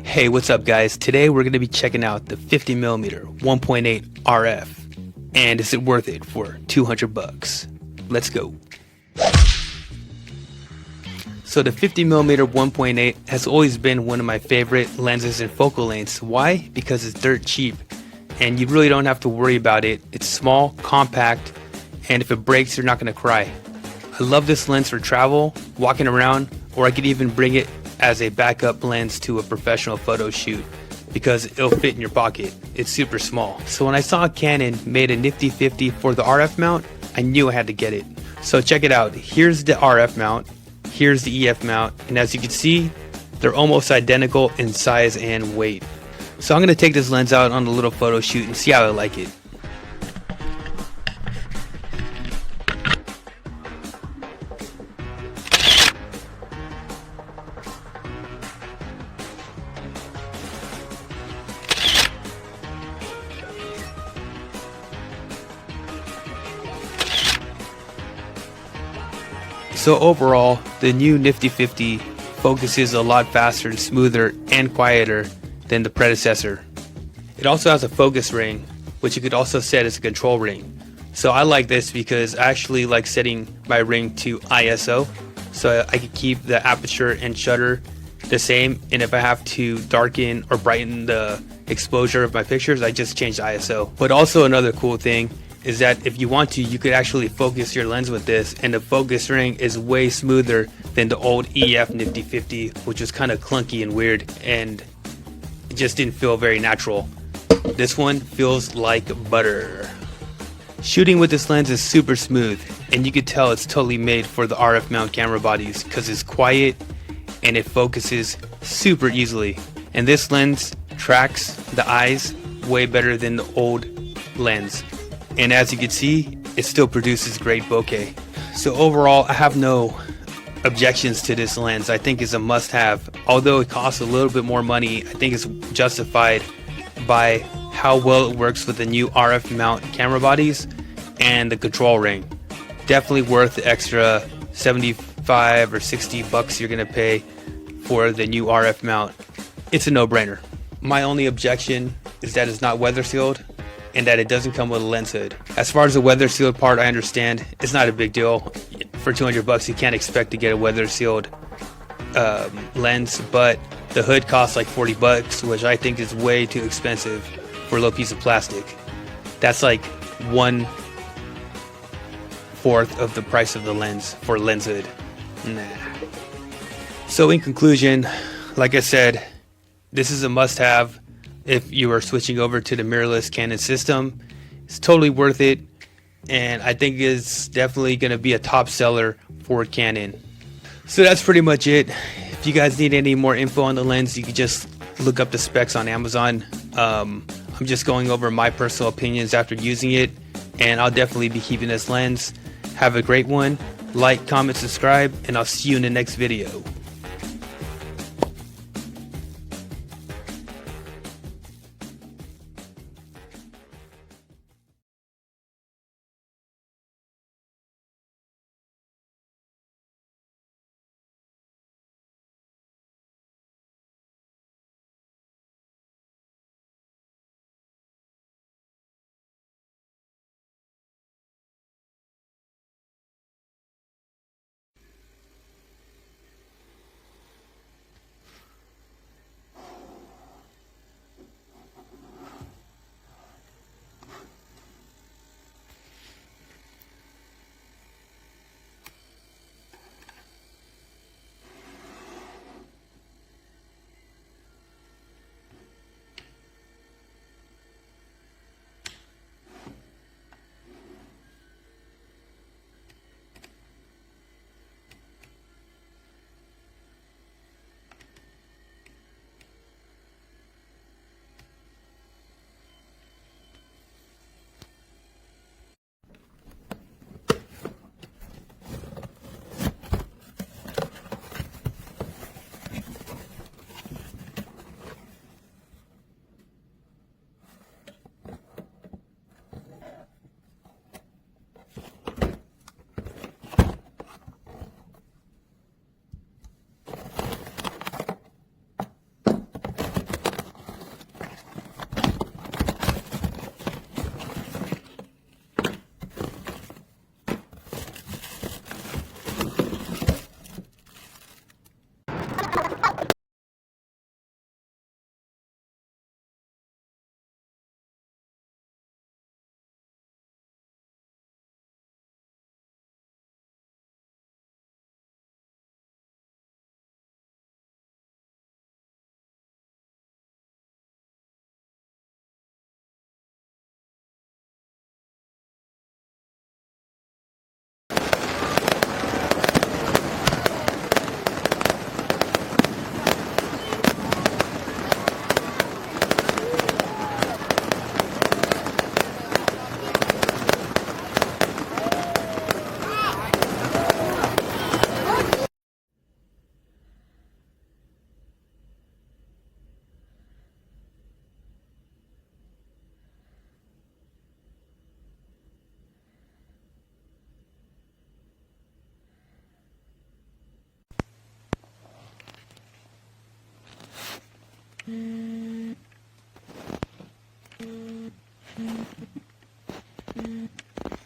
Hey, what's up guys? Today we're going to be checking out the 50mm 1.8 RF, and is it worth it for 200 bucks? Let's go. So the 50mm 1.8 has always been one of my favorite lenses and focal lengths. Why? Because it's dirt cheap and you really don't have to worry about it. It's small, compact, and if it breaks you're not going to cry. I love this lens for travel, walking around, or I could even bring it as a backup lens to a professional photo shoot because it'll fit in your pocket. It's super small. So when I saw Canon made a nifty 50 for the RF mount, I knew I had to get it. So check it out. Here's the RF mount, here's the EF mount, and as you can see, they're almost identical in size and weight. So I'm going to take this lens out on a little photo shoot and see how I like it. So overall, the new Nifty 50 focuses a lot faster, smoother, and quieter than the predecessor. It also has a focus ring, which you could also set as a control ring. So I like this because I actually like setting my ring to ISO, so I can keep the aperture and shutter the same, and if I have to darken or brighten the exposure of my pictures, I just change the ISO. But also another cool thing is that if you want to, you could actually focus your lens with this, and the focus ring is way smoother than the old EF Nifty 50, which was kind of clunky and weird, and it just didn't feel very natural. This one feels like butter. Shooting with this lens is super smooth, and you could tell it's totally made for the RF mount camera bodies because it's quiet and it focuses super easily. And this lens tracks the eyes way better than the old lens. And as you can see, it still produces great bokeh. So overall, I have no objections to this lens. I think it's a must-have. Although it costs a little bit more money, I think it's justified by how well it works with the new RF mount camera bodies and the control ring. Definitely worth the extra 75 or 60 bucks you're gonna pay for the new RF mount. It's a no-brainer. My only objection is that it's not weather sealed and that it doesn't come with a lens hood. As far as the weather sealed part, I understand it's not a big deal. For 200 bucks you can't expect to get a weather sealed lens, but the hood costs like 40 bucks, which I think is way too expensive for a little piece of plastic. That's like 1/4 of the price of the lens for a lens hood. Nah. So in conclusion, like I said, this is a must-have if you are switching over to the mirrorless Canon system. It's totally worth it, and I think it's definitely going to be a top seller for Canon. So that's pretty much it. If you guys need any more info on the lens, you can just look up the specs on Amazon. I'm just going over my personal opinions after using it, and I'll definitely be keeping this lens. Have a great one. Like, comment, subscribe, and I'll see you in the next video.